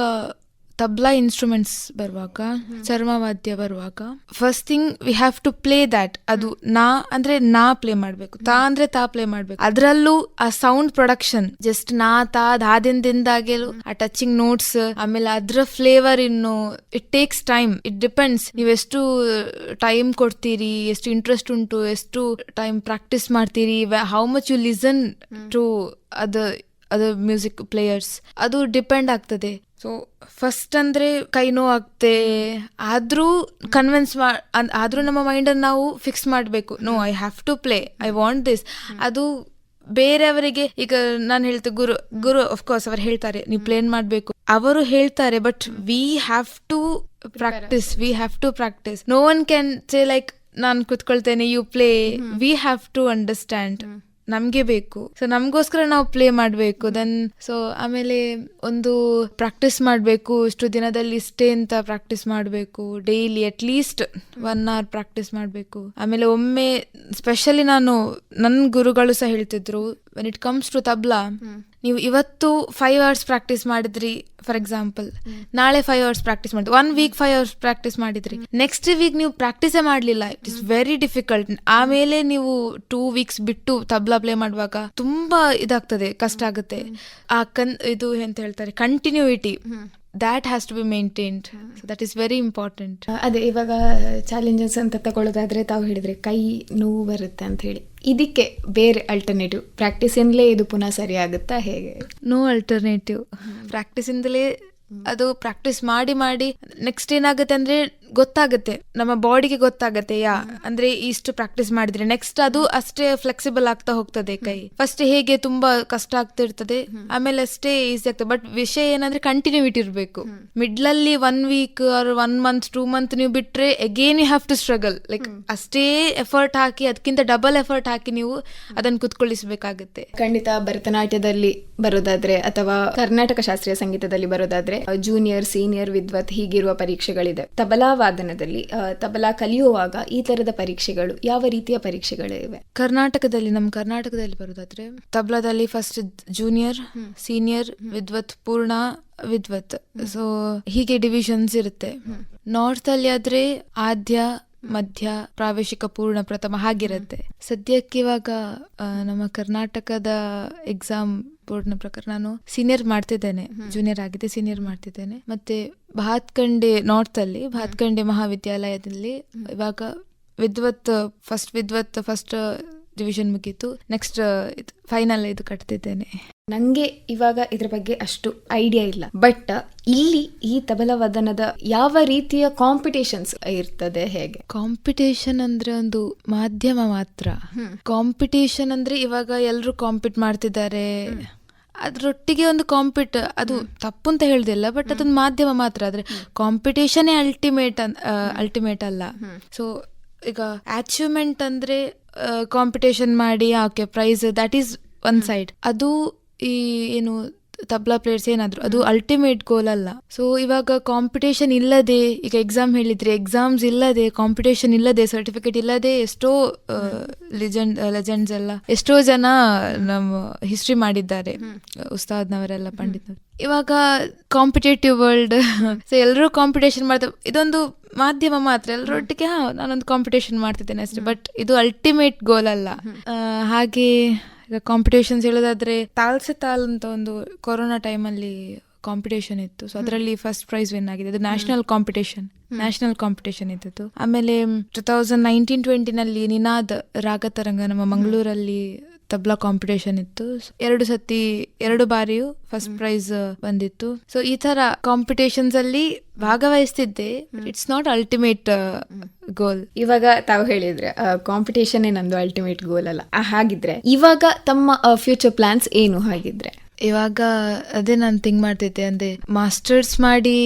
ತಬ್ಲಾ ಇನ್ಸ್ಟ್ರೂಮೆಂಟ್ಸ್ ಬರುವಾಗ, ಚರ್ಮವಾದ್ಯ ಬರುವಾಗ, first thing we have to play that. ಅದು ನಾ ಪ್ಲೇ ಮಾಡ್ಬೇಕು, ತಾ ಅಂದ್ರೆ ತಾ ಪ್ಲೇ ಮಾಡ್ಬೇಕು. ಅದ್ರಲ್ಲೂ ಆ ಸೌಂಡ್ ಪ್ರೊಡಕ್ಷನ್, ಜಸ್ಟ್ ನಾ ತಾ ದಾದಿಂದಾಗೇಲು ಆ ಟಚಿಂಗ್ ನೋಟ್ಸ್, ಆಮೇಲೆ ಅದ್ರ ಫ್ಲೇವರ್ ಇನ್ನು it takes time. It depends ನೀವು ಎಷ್ಟು ಟೈಮ್ ಕೊಡ್ತೀರಿ, ಎಷ್ಟು ಇಂಟ್ರೆಸ್ಟ್ ಉಂಟು, ಎಷ್ಟು ಟೈಮ್ ಪ್ರಾಕ್ಟೀಸ್ ಮಾಡ್ತೀರಿ, how much you listen to other music players, ಅದು ಡಿಪೆಂಡ್ ಆಗ್ತದೆ. ಸೊ ಫಸ್ಟ್ ಅಂದ್ರೆ ಕೈ ನೋವಾಗ್ತೆ, ಆದ್ರೂ ಕನ್ವಿನ್ಸ್ ಆದ್ರೂ ನಮ್ಮ ಮೈಂಡನ್ನು ನಾವು ಫಿಕ್ಸ್ ಮಾಡಬೇಕು. No, I have to play, I want this. ಅದು ಬೇರೆಯವರಿಗೆ, ಈಗ ನಾನು ಹೇಳ್ತೆ ಗುರು ಅಫ್ಕೋರ್ಸ್ ಅವ್ರು ಹೇಳ್ತಾರೆ ನೀವು ಪ್ಲೇ ಮಾಡಬೇಕು, ಅವರು ಹೇಳ್ತಾರೆ, but we have to practice. No one can say like ನಾನು ಕುತ್ಕೊಳ್ತೇನೆ, you play. We have to understand, ನಮ್ಗೆ ಬೇಕು. ಸೊ ನಮ್ಗೋಸ್ಕರ ನಾವು ಪ್ಲೇ ಮಾಡಬೇಕು. ದೆನ್ ಸೊ ಆಮೇಲೆ ಒಂದು ಪ್ರಾಕ್ಟೀಸ್ ಮಾಡಬೇಕು, ಇಷ್ಟು ದಿನದಲ್ಲಿ ಇಷ್ಟೇ ಅಂತ ಪ್ರಾಕ್ಟೀಸ್ ಮಾಡಬೇಕು. ಡೈಲಿ ಅಟ್ಲೀಸ್ಟ್ 1 hour ಪ್ರಾಕ್ಟೀಸ್ ಮಾಡಬೇಕು. ಆಮೇಲೆ ಒಮ್ಮೆ ಸ್ಪೆಷಲಿ ನನ್ನ ಗುರುಗಳು ಸಹ ಹೇಳ್ತಿದ್ರು, when it comes to tabla, ನೀವು ಇವತ್ತು 5 hours ಪ್ರಾಕ್ಟೀಸ್ ಮಾಡಿದ್ರಿ ಫಾರ್ ಎಕ್ಸಾಂಪಲ್, ನಾಳೆ 5 hours ಪ್ರಾಕ್ಟೀಸ್ ಮಾಡಿದ್ರಿ, 1 week 5 hours ಪ್ರಾಕ್ಟೀಸ್ ಮಾಡಿದ್ರಿ, ನೆಕ್ಸ್ಟ್ ವೀಕ್ ನೀವು ಪ್ರಾಕ್ಟೀಸೇ ಮಾಡಲಿಲ್ಲ, ಇಟ್ ಇಸ್ ವೆರಿ ಡಿಫಿಕಲ್ಟ್. ಆಮೇಲೆ ನೀವು 2 weeks ಬಿಟ್ಟು ತಬ್ಲಾ ಪ್ಲೇ ಮಾಡುವಾಗ ತುಂಬಾ ಇದಾಗ್ತದೆ, ಕಷ್ಟ ಆಗುತ್ತೆ. ಆ ಇದು ಎಂತ ಹೇಳ್ತಾರೆ, ಕಂಟಿನ್ಯೂಯಿಟಿ, that has to be maintained. So that is very important. ಅದೇ ಇವಾಗ ಚಾಲೆಂಜಸ್ ಅಂತ ತಗೊಳ್ಳೋದಾದ್ರೆ ತಾವು ಹೇಳಿದ್ರೆ ಕೈ ನೋವು ಬರುತ್ತೆ ಅಂತ ಹೇಳಿ, ಇದಕ್ಕೆ ಬೇರೆ ಅಲ್ಟರ್ನೇಟಿವ್ ಪ್ರಾಕ್ಟೀಸಿಂದಲೇ ಇದು ಪುನಃ ಸರಿ ಆಗುತ್ತಾ, ಹೇಗೆ? ನೋ ಅಲ್ಟರ್ನೇಟಿವ್, ಪ್ರಾಕ್ಟೀಸಿಂದಲೇ ಅದು ಪ್ರಾಕ್ಟೀಸ್ ಮಾಡಿ ನೆಕ್ಸ್ಟ್ ಏನಾಗುತ್ತೆ ಅಂದ್ರೆ ಗೊತ್ತಾಗುತ್ತೆ, ನಮ್ಮ ಬಾಡಿಗೆ ಗೊತ್ತಾಗುತ್ತೆ ಅಂದ್ರೆ ಇಷ್ಟು ಪ್ರಾಕ್ಟೀಸ್ ಮಾಡಿದ್ರೆ ನೆಕ್ಸ್ಟ್ ಅದು ಅಷ್ಟೇ ಫ್ಲೆಕ್ಸಿಬಲ್ ಆಗ್ತಾ ಹೋಗ್ತದೆ. ಕೈ ಫಸ್ಟ್ ಹೇಗೆ ತುಂಬಾ ಕಷ್ಟ ಆಗ್ತಿರ್ತದೆ, ಆಮೇಲೆ ಅಷ್ಟೇ ಈಸಿ ಆಗ್ತದೆ. ಬಟ್ ವಿಷಯ ಏನಂದ್ರೆ ಕಂಟಿನ್ಯೂಟಿ ಇರಬೇಕು. ಮಿಡ್ಲಲ್ಲಿ 1 week ಆರ್ 1 month 2 month ನೀವು ಬಿಟ್ರೆ again you have to struggle. Like ಅಷ್ಟೇ ಎಫರ್ಟ್ ಹಾಕಿ, ಅದಕ್ಕಿಂತ ಡಬಲ್ ಎಫರ್ಟ್ ಹಾಕಿ ನೀವು ಅದನ್ನು ಕುತ್ಕೊಳ್ಳಿಸಬೇಕಾಗುತ್ತೆ. ಖಂಡಿತ. ಭರತನಾಟ್ಯದಲ್ಲಿ ಬರೋದಾದ್ರೆ ಅಥವಾ ಕರ್ನಾಟಕ ಶಾಸ್ತ್ರೀಯ ಸಂಗೀತದಲ್ಲಿ ಬರೋದಾದ್ರೆ ಜೂನಿಯರ್, ಸೀನಿಯರ್, ವಿದ್ವತ್ ಹೀಗಿರುವ ಪರೀಕ್ಷೆಗಳಿದೆ. ತಬಲಾ ವಾದನದಲ್ಲಿ ತಬಲಾ ಕಲಿಯುವಾಗ ಈ ತರದ ಪರೀಕ್ಷೆಗಳು, ಯಾವ ರೀತಿಯ ಪರೀಕ್ಷೆಗಳಿವೆ? ನಮ್ಮ ಕರ್ನಾಟಕದಲ್ಲಿ ಬರೋದಾದ್ರೆ ತಬಲಾದಲ್ಲಿ ಫಸ್ಟ್ ಜೂನಿಯರ್, ಸೀನಿಯರ್, ವಿದ್ವತ್, ಪೂರ್ಣ, ವಿದ್ವತ್, ಸೊ ಹೀಗೆ ಡಿವಿಷನ್ಸ್ ಇರುತ್ತೆ. ನಾರ್ತ್ ಅಲ್ಲಿ ಆದ್ರೆ ಆದ್ಯ, ಮಧ್ಯ, ಪ್ರಾವೇಶಿಕ, ಪೂರ್ಣ, ಪ್ರಥಮ ಹಾಗಿರುತ್ತೆ. ಸದ್ಯಕ್ಕೆ ಇವಾಗ ನಮ್ಮ ಕರ್ನಾಟಕದ ಎಕ್ಸಾಮ್ ಬೋರ್ಡ್ನ ಪ್ರಕಾರ ನಾನು ಸೀನಿಯರ್ ಮಾಡ್ತಿದ್ದೇನೆ, ಜೂನಿಯರ್ ಆಗಿದೆ, ಸೀನಿಯರ್ ಮಾಡ್ತಿದ್ದೇನೆ. ಮತ್ತೆ ಭಾತ್ಕಂಡೆ ನಾರ್ತ್ ಅಲ್ಲಿ ಭಾತ್ಕಂಡೆ ಮಹಾವಿದ್ಯಾಲಯದಲ್ಲಿ ಇವಾಗ ವಿದ್ವತ್ ಫಸ್ಟ್ ಡಿವಿಷನ್ ಮುಗೀತು. ನೆಕ್ಸ್ಟ್ ಫೈನಲ್ ಇದು ಕಟ್ತಿದ್ದೇನೆ. ನಂಗೆ ಇವಾಗ ಇದ್ರ ಬಗ್ಗೆ ಅಷ್ಟು ಐಡಿಯಾ ಇಲ್ಲ, ಬಟ್ ಇಲ್ಲಿ ಈ ತಬಲಾ ವಾದನದ ಯಾವ ರೀತಿಯ ಕಾಂಪಿಟೇಷನ್ಸ್ ಇರ್ತದೆ, ಹೇಗೆ? ಕಾಂಪಿಟೇಷನ್ ಅಂದ್ರೆ ಒಂದು ಮಾಧ್ಯಮ ಮಾತ್ರ. ಕಾಂಪಿಟೇಷನ್ ಅಂದ್ರೆ ಇವಾಗ ಎಲ್ಲರೂ ಕಾಂಪಿಟ್ ಮಾಡ್ತಿದ್ದಾರೆ, ಅದ್ರೊಟ್ಟಿಗೆ ಒಂದು ಅದು ತಪ್ಪು ಅಂತ ಹೇಳ್ದಿಲ್ಲ, ಬಟ್ ಅದೊಂದು ಮಾಧ್ಯಮ ಮಾತ್ರ. ಆದ್ರೆ ಕಾಂಪಿಟೇಷನ್ ಅಲ್ಟಿಮೇಟ್ ಅಲ್ಲ. ಸೊ ಈಗ ಅಚೀವ್ಮೆಂಟ್ ಅಂದ್ರೆ ಕಾಂಪಿಟೇಷನ್ ಮಾಡಿ okay prize, that is one side. ಅದು ಈ ಏನು ತಬ್ಲಾ ಪ್ಲೇಯರ್ಸ್ ಏನಾದ್ರು ಅದು ಅಲ್ಟಿಮೇಟ್ ಗೋಲ್ ಅಲ್ಲ. ಸೊ ಇವಾಗ ಕಾಂಪಿಟೇಷನ್ ಇಲ್ಲದೆ, ಈಗ ಎಕ್ಸಾಮ್ ಹೇಳಿದ್ರೆ ಎಕ್ಸಾಮ್ಸ್ ಇಲ್ಲದೆ, ಕಾಂಪಿಟೇಷನ್ ಇಲ್ಲದೆ, ಸರ್ಟಿಫಿಕೇಟ್ ಇಲ್ಲದೆ ಎಷ್ಟೋ ಲೆಜೆಂಡ್ಸ್ ಎಲ್ಲ ಎಷ್ಟೋ ಜನ ನಮ್ಮ ಹಿಸ್ಟ್ರಿ ಮಾಡಿದ್ದಾರೆ, ಉಸ್ತಾದ್ನವರೆಲ್ಲ, ಪಂಡಿತರು. ಇವಾಗ ಕಾಂಪಿಟೇಟಿವ್ ವರ್ಲ್ಡ್, ಸೊ ಎಲ್ಲರೂ ಕಾಂಪಿಟೇಷನ್ ಮಾಡ್ತಾರೆ. ಇದೊಂದು ಮಾಧ್ಯಮ ಮಾತ್ರ, ಎಲ್ಲರೊಟ್ಟಿಗೆ ನಾನೊಂದು ಕಾಂಪಿಟೇಷನ್ ಮಾಡ್ತಿದ್ದೇನೆ ಅಷ್ಟೇ, ಬಟ್ ಇದು ಅಲ್ಟಿಮೇಟ್ ಗೋಲ್ ಅಲ್ಲ. ಹಾಗೆ ಈಗ ಕಾಂಪಿಟೇಷನ್ಸ್ ಹೇಳೋದಾದ್ರೆ ತಾಲ್ ಅಂತ ಒಂದು ಕೊರೋನಾ ಟೈಮಲ್ಲಿ ಕಾಂಪಿಟೇಷನ್ ಇತ್ತು. ಸೊ ಅದರಲ್ಲಿ ಫಸ್ಟ್ ಪ್ರೈಸ್ ವಿನ್ ಆಗಿದೆ. ಅದು ನ್ಯಾಷನಲ್ ಕಾಂಪಿಟೇಷನ್ ಇತ್ತು. ಆಮೇಲೆ 2019-20 ನಿನಾದ್ ರಾಗತರಂಗ ನಮ್ಮ ಮಂಗಳೂರಲ್ಲಿ ತಬ್ಲಾ ಕಾಂಪಿಟೇಷನ್ ಇತ್ತು. 2 ಬಾರಿಯೂ ಫಸ್ಟ್ ಪ್ರೈಸ್ ಬಂದಿತ್ತು. ಸೊ ಈ ತರ ಕಾಂಪಿಟೇಷನ್ಸ್ ಅಲ್ಲಿ ಭಾಗವಹಿಸ್ತಿದ್ದೆ. It's not ultimate goal. ಇವಾಗ ತಾವು ಹೇಳಿದ್ರೆ ಕಾಂಪಿಟೇಷನ್ ನಂದು ಅಲ್ಟಿಮೇಟ್ ಗೋಲ್ ಅಲ್ಲ. ಹಾಗಿದ್ರೆ ಇವಾಗ ತಮ್ಮ ಫ್ಯೂಚರ್ ಪ್ಲಾನ್ಸ್ ಏನು? ಹಾಗಿದ್ರೆ ಇವಾಗ ಅದೇ ನಾನು ಥಿಂಕ್ ಮಾಡ್ತಿದ್ದೆ, ಅಂದರೆ ಮಾಸ್ಟರ್ಸ್ ಮಾಡಿ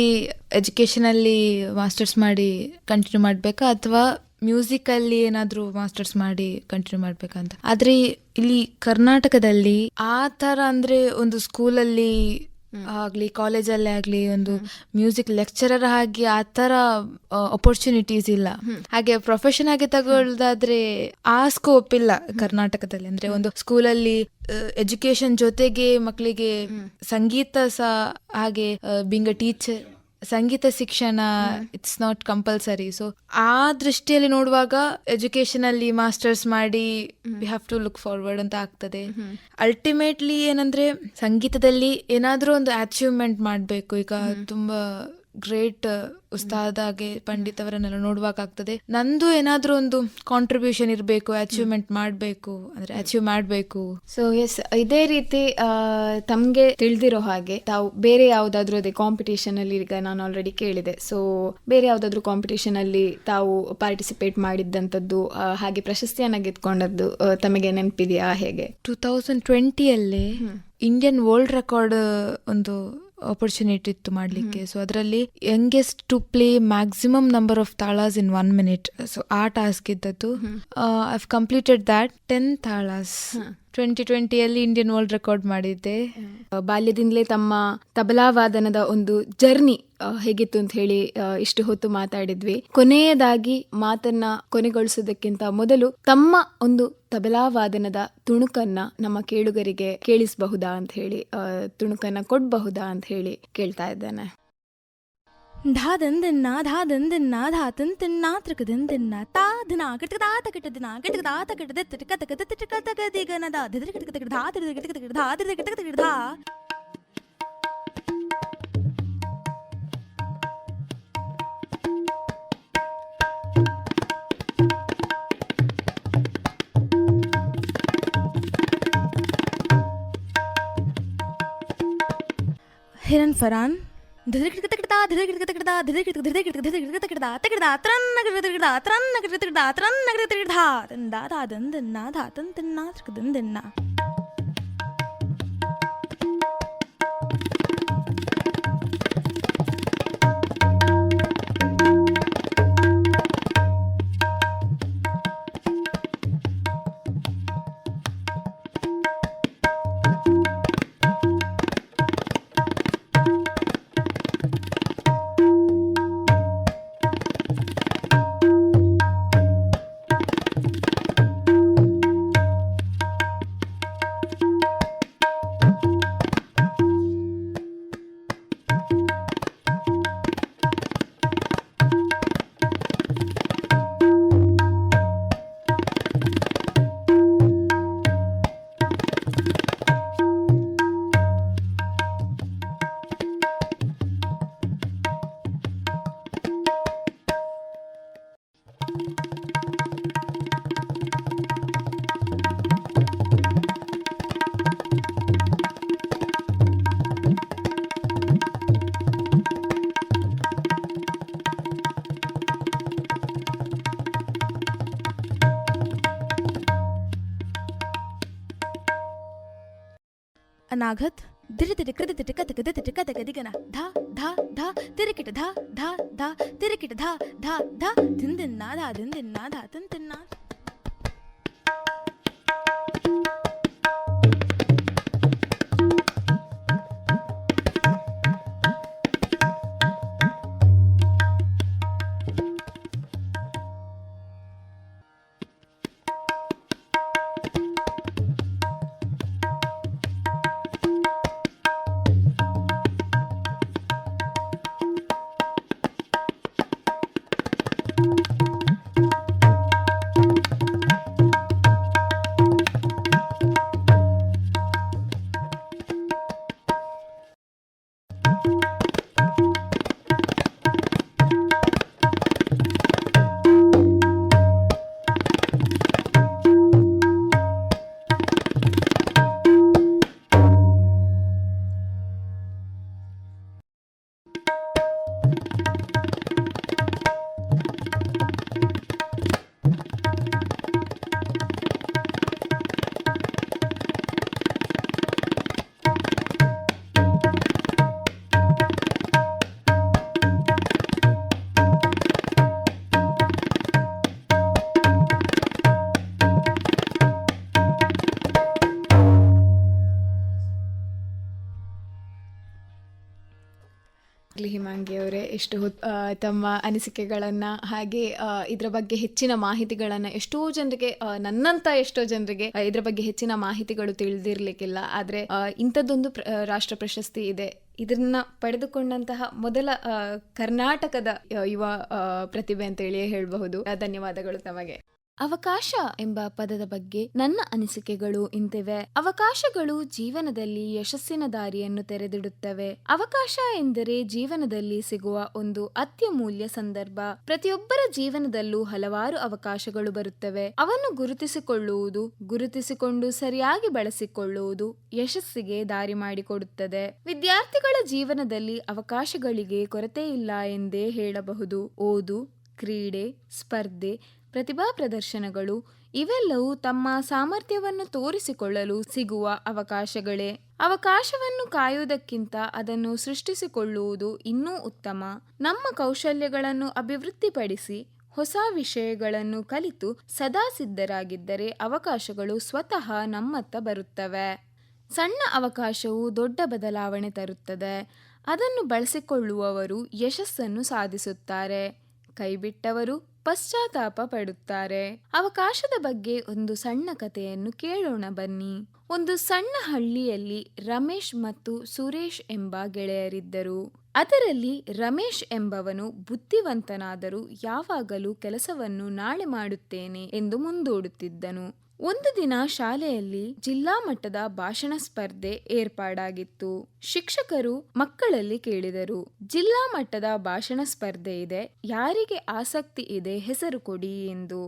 ಎಜುಕೇಷನಲ್ಲಿ ಮಾಸ್ಟರ್ಸ್ ಮಾಡಿ ಕಂಟಿನ್ಯೂ ಮಾಡಬೇಕಾ ಅಥವಾ ಮ್ಯೂಸಿಕಲ್ಲಿ ಏನಾದರೂ ಮಾಸ್ಟರ್ಸ್ ಮಾಡಿ ಕಂಟಿನ್ಯೂ ಮಾಡಬೇಕಂತ. ಆದರೆ ಇಲ್ಲಿ ಕರ್ನಾಟಕದಲ್ಲಿ ಆ ಥರ ಅಂದರೆ ಒಂದು ಸ್ಕೂಲಲ್ಲಿ ಆಗಲಿ ಕಾಲೇಜಲ್ಲೇ ಆಗಲಿ ಒಂದು ಮ್ಯೂಸಿಕ್ ಲೆಕ್ಚರರ್ ಆಗಿ ಆ ಥರ ಅಪರ್ಚುನಿಟೀಸ್ ಇಲ್ಲ. ಹಾಗೆ ಪ್ರೊಫೆಷನ್ ಆಗಿ ತಗೊಳ್ಳೋದಾದ್ರೆ ಆ ಸ್ಕೋಪ್ ಇಲ್ಲ ಕರ್ನಾಟಕದಲ್ಲಿ. ಅಂದ್ರೆ ಒಂದು ಸ್ಕೂಲಲ್ಲಿ ಎಜುಕೇಶನ್ ಜೊತೆಗೆ ಮಕ್ಕಳಿಗೆ ಸಂಗೀತ ಸಹ, ಹಾಗೆ ಬಿಂಗ್ ಅ ಟೀಚರ್, ಸಂಗೀತ ಶಿಕ್ಷಣ ಇಟ್ಸ್ ನಾಟ್ ಕಂಪಲ್ಸರಿ. ಸೊ ಆ ದೃಷ್ಟಿಯಲ್ಲಿ ನೋಡುವಾಗ ಎಜುಕೇಶನ್ ಅಲ್ಲಿ ಮಾಸ್ಟರ್ಸ್ ಮಾಡಿ we have to look forward ಅಂತ ಆಗ್ತದೆ. ಅಲ್ಟಿಮೇಟ್ಲಿ ಏನಂದ್ರೆ ಸಂಗೀತದಲ್ಲಿ ಏನಾದ್ರೂ ಒಂದು ಅಚೀವ್ಮೆಂಟ್ ಮಾಡಬೇಕು. ಈಗ ತುಂಬಾ ಗ್ರೇಟ್ ಉಸ್ತಾದ್ ಹಾಗೆ ಪಂಡಿತ್ ಅವರನ್ನೆಲ್ಲ ನೋಡುವಾಗ ಆಗ್ತದೆ ನಂದು ಏನಾದ್ರೂ ಒಂದು ಕಾಂಟ್ರಿಬ್ಯೂಷನ್ ಇರಬೇಕು, ಅಚೀವ್ಮೆಂಟ್ ಮಾಡಬೇಕು, ಅಂದ್ರೆ ಅಚೀವ್ ಮಾಡಬೇಕು. ಸೊ ಎಸ್, ಇದೇ ರೀತಿ ತಮ್ಗೆ ತಿಳಿದಿರೋ ಹಾಗೆ ತಾವು ಬೇರೆ ಯಾವ್ದಾದ್ರು ಅದೇ ಕಾಂಪಿಟೇಷನ್ ಅಲ್ಲಿ, ಈಗ ನಾನು ಆಲ್ರೆಡಿ ಕೇಳಿದೆ, ಸೊ ಬೇರೆ ಯಾವ್ದಾದ್ರು ಕಾಂಪಿಟೇಷನ್ ಅಲ್ಲಿ ತಾವು ಪಾರ್ಟಿಸಿಪೇಟ್ ಮಾಡಿದ್ದಂಥದ್ದು, ಹಾಗೆ ಪ್ರಶಸ್ತಿಯನ್ನ ಗೆದ್ಕೊಂಡದ್ದು ತಮಗೆ ನೆನಪಿದೆಯಾ ಹೇಗೆ? 2020 ಇಂಡಿಯನ್ ವರ್ಲ್ಡ್ ರೆಕಾರ್ಡ್ ಒಂದು ಆಪರ್ಚುನಿಟಿ ಇತ್ತು ಮಾಡಲಿಕ್ಕೆ. ಸೊ ಅದರಲ್ಲಿ youngest to play maximum number of ತಾಳಾಸ್ ಇನ್ 1 minute. ಸೊ ಆ ಟಾಸ್ಕ್ ಇದ್ದದ್ದು. ಐ ಹ್ಯಾವ್ ಕಂಪ್ಲೀಟೆಡ್ ದ್ಯಾಟ್ 10 ತಾಳಾಸ್ 2020 ಇಂಡಿಯನ್ ವರ್ಲ್ಡ್ ರೆಕಾರ್ಡ್ ಮಾಡಿದ್ದೆ. ಬಾಲ್ಯದಿಂದಲೇ ತಮ್ಮ ತಬಲಾವಾದನದ ಒಂದು ಜರ್ನಿ ಹೇಗಿತ್ತು ಅಂತ ಹೇಳಿ ಇಷ್ಟು ಹೊತ್ತು ಮಾತಾಡಿದ್ವಿ. ಕೊನೆಯದಾಗಿ ಮಾತನ್ನ ಕೊನೆಗೊಳಿಸೋದಕ್ಕಿಂತ ಮೊದಲು ತಮ್ಮ ಒಂದು ತಬಲಾವಾದನದ ತುಣುಕನ್ನ ನಮ್ಮ ಕೇಳುಗರಿಗೆ ಕೇಳಿಸಬಹುದಾ ಅಂತ ಹೇಳಿ, ತುಣುಕನ್ನ ಕೊಡಬಹುದಾ ಅಂತ ಹೇಳಿ ಕೇಳ್ತಾ ಇದ್ದೇನೆ. ಧಾದಂದನ್ನ ಧಾದಂದನ್ನ ಧಾತಂತನ್ನ ತ್ರಕದಂದನ್ನ ತಾಧನ ಕಟಕದಾತ ಕಟದನ ಕಟಕದಾತ ಕಟದ ತ್ರಕತಕದ ತ್ರಕತಕದಿಗನದ ಧದ್ರ ಕಟಕದ ಧಾದ್ರ ಕಟಕದ ಧಾದ್ರ ಕಟಕದ ಧಾ. ಹಿರನ್ ಫರಾನ್ ಅನಾಘತ್ ದಿರಿ ದಿರಿ ಕದ ದಿರಿ ಕದ ಕದ ದಿರಿ ಕದ ಗದಿಗನ ಧಾ ಧಾ ಧಾ ತಿರಿಕಿಟ ಧಾ ಧಾ ಧಾ ತಿರಿಕಿಟ ಧಾ ಧಾ ಧಾ ದಿಂದಿನ್ನ ಧಾ ದಿಂದಿನ್ನ ಧಾ ತಂತಿನ್ನ. ಹಿಮಾಂಗಿ ಅವರೇ, ಎಷ್ಟು ತಮ್ಮ ಅನಿಸಿಕೆಗಳನ್ನು ಹಾಗೆ ಇದರ ಬಗ್ಗೆ ಹೆಚ್ಚಿನ ಮಾಹಿತಿಗಳನ್ನು ಎಷ್ಟೋ ಜನರಿಗೆ, ನನ್ನಂತ ಎಷ್ಟೋ ಜನರಿಗೆ ಇದರ ಬಗ್ಗೆ ಹೆಚ್ಚಿನ ಮಾಹಿತಿಗಳು ತಿಳಿದಿರ್ಲಿಕ್ಕಿಲ್ಲ. ಆದರೆ ಇಂಥದ್ದೊಂದು ರಾಷ್ಟ್ರ ಪ್ರಶಸ್ತಿ ಇದೆ, ಇದನ್ನ ಪಡೆದುಕೊಂಡಂತಹ ಮೊದಲ ಕರ್ನಾಟಕದ ಯುವ ಪ್ರತಿಭೆ ಅಂತ ಹೇಳಿಯೇ ಹೇಳಬಹುದು. ಧನ್ಯವಾದಗಳು ತಮಗೆ. ಅವಕಾಶ ಎಂಬ ಪದದ ಬಗ್ಗೆ ನನ್ನ ಅನಿಸಿಕೆಗಳು ಇಂತಿವೆ. ಅವಕಾಶಗಳು ಜೀವನದಲ್ಲಿ ಯಶಸ್ಸಿನ ದಾರಿಯನ್ನು ತೆರೆದಿಡುತ್ತವೆ. ಅವಕಾಶ ಎಂದರೆ ಜೀವನದಲ್ಲಿ ಸಿಗುವ ಒಂದು ಅತ್ಯಮೂಲ್ಯ ಸಂದರ್ಭ. ಪ್ರತಿಯೊಬ್ಬರ ಜೀವನದಲ್ಲೂ ಹಲವಾರು ಅವಕಾಶಗಳು ಬರುತ್ತವೆ. ಅವನ್ನು ಗುರುತಿಸಿಕೊಂಡು ಸರಿಯಾಗಿ ಬಳಸಿಕೊಳ್ಳುವುದು ಯಶಸ್ಸಿಗೆ ದಾರಿ ಮಾಡಿಕೊಡುತ್ತದೆ. ವಿದ್ಯಾರ್ಥಿಗಳ ಜೀವನದಲ್ಲಿ ಅವಕಾಶಗಳಿಗೆ ಕೊರತೆ ಇಲ್ಲ ಎಂದೇ ಹೇಳಬಹುದು. ಓದು, ಕ್ರೀಡೆ, ಸ್ಪರ್ಧೆ, ಪ್ರತಿಭಾ ಪ್ರದರ್ಶನಗಳು ಇವೆಲ್ಲವೂ ತಮ್ಮ ಸಾಮರ್ಥ್ಯವನ್ನು ತೋರಿಸಿಕೊಳ್ಳಲು ಸಿಗುವ ಅವಕಾಶಗಳೇ. ಅವಕಾಶವನ್ನು ಕಾಯುವುದಕ್ಕಿಂತ ಅದನ್ನು ಸೃಷ್ಟಿಸಿಕೊಳ್ಳುವುದು ಇನ್ನೂ ಉತ್ತಮ. ನಮ್ಮ ಕೌಶಲ್ಯಗಳನ್ನು ಅಭಿವೃದ್ಧಿಪಡಿಸಿ ಹೊಸ ವಿಷಯಗಳನ್ನು ಕಲಿತು ಸದಾ ಸಿದ್ಧರಾಗಿದ್ದರೆ ಅವಕಾಶಗಳು ಸ್ವತಃ ನಮ್ಮತ್ತ ಬರುತ್ತವೆ. ಸಣ್ಣ ಅವಕಾಶವು ದೊಡ್ಡ ಬದಲಾವಣೆ ತರುತ್ತದೆ. ಅದನ್ನು ಬಳಸಿಕೊಳ್ಳುವವರು ಯಶಸ್ಸನ್ನು ಸಾಧಿಸುತ್ತಾರೆ, ಕೈಬಿಟ್ಟವರು ಪಶ್ಚಾತ್ತಾಪ ಪಡುತ್ತಾರೆ. ಅವಕಾಶದ ಬಗ್ಗೆ ಒಂದು ಸಣ್ಣ ಕಥೆಯನ್ನು ಕೇಳೋಣ ಬನ್ನಿ. ಒಂದು ಸಣ್ಣ ಹಳ್ಳಿಯಲ್ಲಿ ರಮೇಶ್ ಮತ್ತು ಸುರೇಶ್ ಎಂಬ ಗೆಳೆಯರಿದ್ದರು. ಅದರಲ್ಲಿ ರಮೇಶ್ ಎಂಬವನು ಬುದ್ಧಿವಂತನಾದರೂ ಯಾವಾಗಲೂ ಕೆಲಸವನ್ನು ನಾಳೆ ಮಾಡುತ್ತೇನೆ ಎಂದು ಮುಂದೂಡುತ್ತಿದ್ದನು. ಒಂದು ದಿನ ಶಾಲೆಯಲ್ಲಿ ಜಿಲ್ಲಾ ಮಟ್ಟದ ಭಾಷಣ ಸ್ಪರ್ಧೆ ಏರ್ಪಾಡಾಗಿತ್ತು. ಶಿಕ್ಷಕರು ಮಕ್ಕಳಲ್ಲಿ ಕೇಳಿದರು, ಜಿಲ್ಲಾ ಮಟ್ಟದ ಭಾಷಣ ಸ್ಪರ್ಧೆ ಇದೆ, ಯಾರಿಗೆ ಆಸಕ್ತಿ ಇದೆ ಹೆಸರು ಕೊಡಿ ಎಂದು.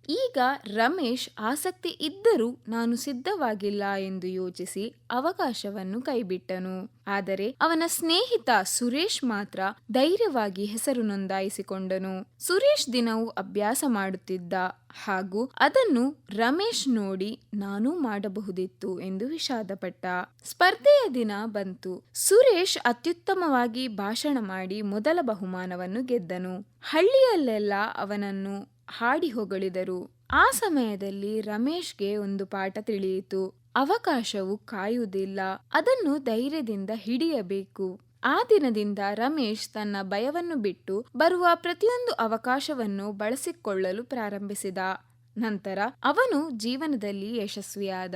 ಈಗ ರಮೇಶ್ ಆಸಕ್ತಿ ಇದ್ದರೂ ನಾನು ಸಿದ್ಧವಾಗಿಲ್ಲ ಎಂದು ಯೋಚಿಸಿ ಅವಕಾಶವನ್ನು ಕೈಬಿಟ್ಟನು. ಆದರೆ ಅವನ ಸ್ನೇಹಿತ ಸುರೇಶ್ ಮಾತ್ರ ಧೈರ್ಯವಾಗಿ ಹೆಸರು ನೋಂದಾಯಿಸಿಕೊಂಡನು. ಸುರೇಶ್ ದಿನವೂ ಅಭ್ಯಾಸ ಮಾಡುತ್ತಿದ್ದ ಹಾಗೂ ಅದನ್ನು ರಮೇಶ್ ನೋಡಿ ನಾನೂ ಮಾಡಬಹುದಿತ್ತು ಎಂದು ವಿಷಾದಪಟ್ಟ. ಸ್ಪರ್ಧೆಯ ದಿನ ಬಂತು. ಸುರೇಶ್ ಅತ್ಯುತ್ತಮವಾಗಿ ಭಾಷಣ ಮಾಡಿ ಮೊದಲ ಬಹುಮಾನವನ್ನು ಗೆದ್ದನು. ಹಳ್ಳಿಯಲ್ಲೆಲ್ಲ ಅವನನ್ನು ಹಾಡಿ ಹೊಗಳಿದರು. ಆ ಸಮಯದಲ್ಲಿ ರಮೇಶ್ಗೆ ಒಂದು ಪಾಠ ತಿಳಿಯಿತು. ಅವಕಾಶವು ಕಾಯುವುದಿಲ್ಲ, ಅದನ್ನು ಧೈರ್ಯದಿಂದ ಹಿಡಿಯಬೇಕು. ಆ ದಿನದಿಂದ ರಮೇಶ್ ತನ್ನ ಭಯವನ್ನು ಬಿಟ್ಟು ಬರುವ ಪ್ರತಿಯೊಂದು ಅವಕಾಶವನ್ನು ಬಳಸಿಕೊಳ್ಳಲು ಪ್ರಾರಂಭಿಸಿದ. ನಂತರ ಅವನು ಜೀವನದಲ್ಲಿ ಯಶಸ್ವಿಯಾದ.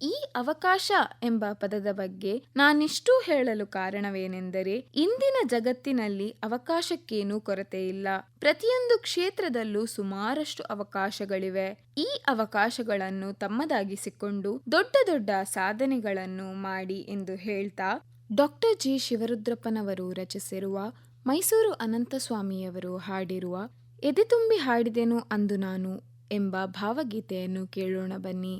ಈ ಅವಕಾಶ ಎಂಬ ಪದದ ಬಗ್ಗೆ ನಾನಿಷ್ಟು ಹೇಳಲು ಕಾರಣವೇನೆಂದರೆ, ಇಂದಿನ ಜಗತ್ತಿನಲ್ಲಿ ಅವಕಾಶಕ್ಕೇನೂ ಕೊರತೆ ಇಲ್ಲ. ಪ್ರತಿಯೊಂದು ಕ್ಷೇತ್ರದಲ್ಲೂ ಸುಮಾರಷ್ಟು ಅವಕಾಶಗಳಿವೆ. ಈ ಅವಕಾಶಗಳನ್ನು ತಮ್ಮದಾಗಿಸಿಕೊಂಡು ದೊಡ್ಡ ದೊಡ್ಡ ಸಾಧನೆಗಳನ್ನು ಮಾಡಿ ಎಂದು ಹೇಳ್ತಾ ಡಾಕ್ಟರ್ ಜಿ ಶಿವರುದ್ರಪ್ಪನವರು ರಚಿಸಿರುವ ಮೈಸೂರು ಅನಂತಸ್ವಾಮಿಯವರು ಹಾಡಿರುವ ಎದೆತುಂಬಿ ಹಾಡಿದೆನು ಅಂದು ನಾನು ಎಂಬ ಭಾವಗೀತೆಯನ್ನು ಕೇಳೋಣ ಬನ್ನಿ.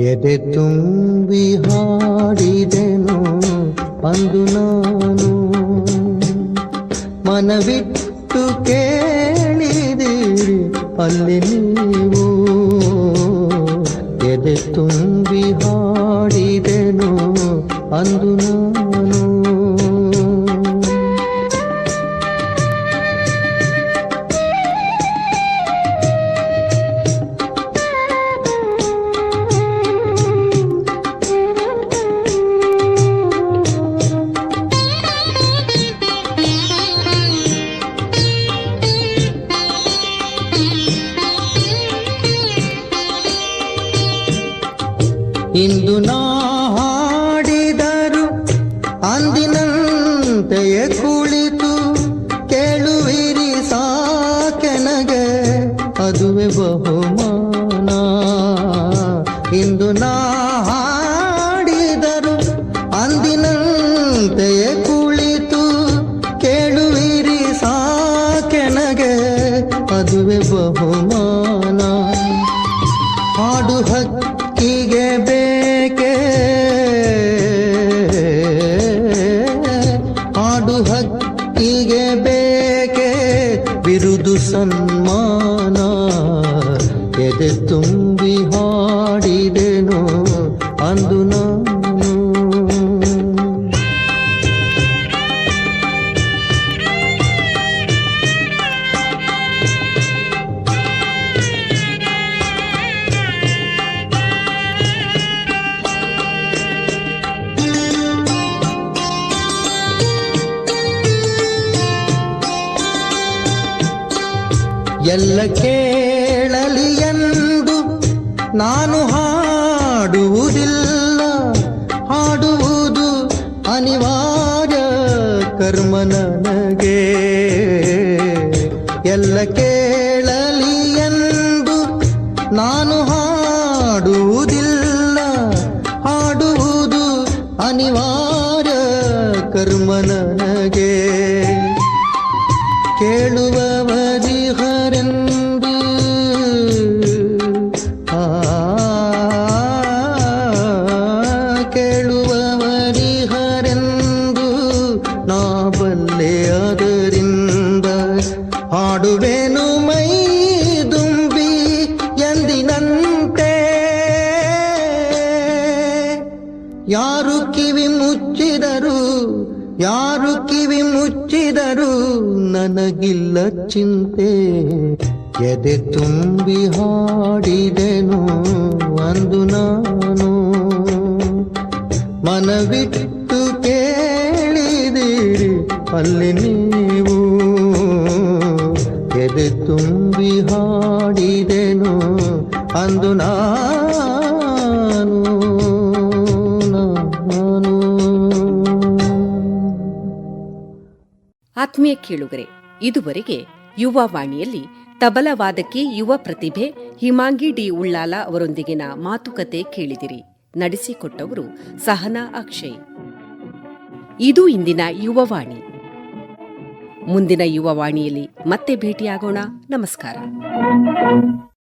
ಎದೆ ತುಂಬಿ ಹಾಡಿದೆನು ಅಂದು ನಾನು, ಮನವಿಟ್ಟು ಕೇಳಿದಿರಿ ಅಲ್ಲಿ ನೀವು. ಎದೆ ತುಂಬಿ ಹಾಡಿದೆನು ಅಂದು ನಾನು. ಇಂದು ನಾ ಹಾಡಿದರು ಅಂದಿನಂತೆಯೇ ಕುಳಿತು ಕೇಳುವಿರಿ ಸಾಕೆನಗೆ ಅದುವೆ ಬಹುಮಾನ. ಇಂದು ನಾ ಹಾಡಿದರು ಅಂದಿನಂತೆಯೇ ಕುಳಿತು ಕೇಳುವಿರಿ ಸಾಕೆನಗೆ ಅದುವೆ ಬಹುಮಾನ. ಹಾಡು ಹಕ್ಕಿಗೆ ಬೇಕೆ, ಹಾಡು ಹಕ್ಕಿಗೆ ಬೇಕೆ ಬಿರುದು ಸನ್ಮಾನ. ಎದೆ ತುಂಬಿ ಹಾಡಿ ಎಲ್ಲ ಕೇಳಲಿ ಎಂದು ನಾನು ಹಾಡುವುದಿಲ್ಲ, ಹಾಡುವುದು ಅನಿವಾರ್ಯ ಕರ್ಮ ನನಗೆ. ಎಲ್ಲ ಕೇಳಲಿ ಎಂದು ನಾನು ಹಾಡುವುದಿಲ್ಲ, ಹಾಡುವುದು ಅನಿವಾರ್ಯ ಕರ್ಮ ನನಗೆ. ಕೇಳುವವರಿಹರೆಂದು ಕೇಳುವವರಿಹರೆಂದು ನಾ ಬಲ್ಲೆ, ಅದರಿಂದ ಹಾಡುವೆನು ಮೈ ದುಂಬಿ ಎಂದಿನಂತೆ. ಯಾರು ಕಿವಿ ಮುಚ್ಚಿದರು, ಯಾರು ಕಿವಿ ಮುಚ್ಚಿದರು ನನಗಿಲ್ಲ ಚಿಂತೆ. ಎದೆ ತುಂಬಿ ಹಾಡಿದೆನು ಅಂದು ನಾನು, ಮನವಿಟ್ಟು ಕೇಳಿದಿರಿ ಅಲ್ಲಿ ನೀವು. ಎದೆ ತುಂಬಿ ಹಾಡಿದೆನು ಅಂದು ನಾನು. ಆತ್ಮೀಯ ಕೇಳುಗರೆ, ಇದುವರೆಗೆ ಯುವವಾಣಿಯಲ್ಲಿ ತಬಲವಾದಕಿ ಯುವ ಪ್ರತಿಭೆ ಹಿಮಾಂಗಿ ಡಿ ಉಳ್ಳಾಲ ಅವರೊಂದಿಗಿನ ಮಾತುಕತೆ ಕೇಳಿದಿರಿ. ನಡೆಸಿಕೊಟ್ಟವರು ಸಹನಾ ಅಕ್ಷಯ್. ಇದು ಇಂದಿನ ಯುವವಾಣಿ. ಮುಂದಿನ ಯುವವಾಣಿಯಲ್ಲಿ ಮತ್ತೆ ಭೇಟಿಯಾಗೋಣ. ನಮಸ್ಕಾರ.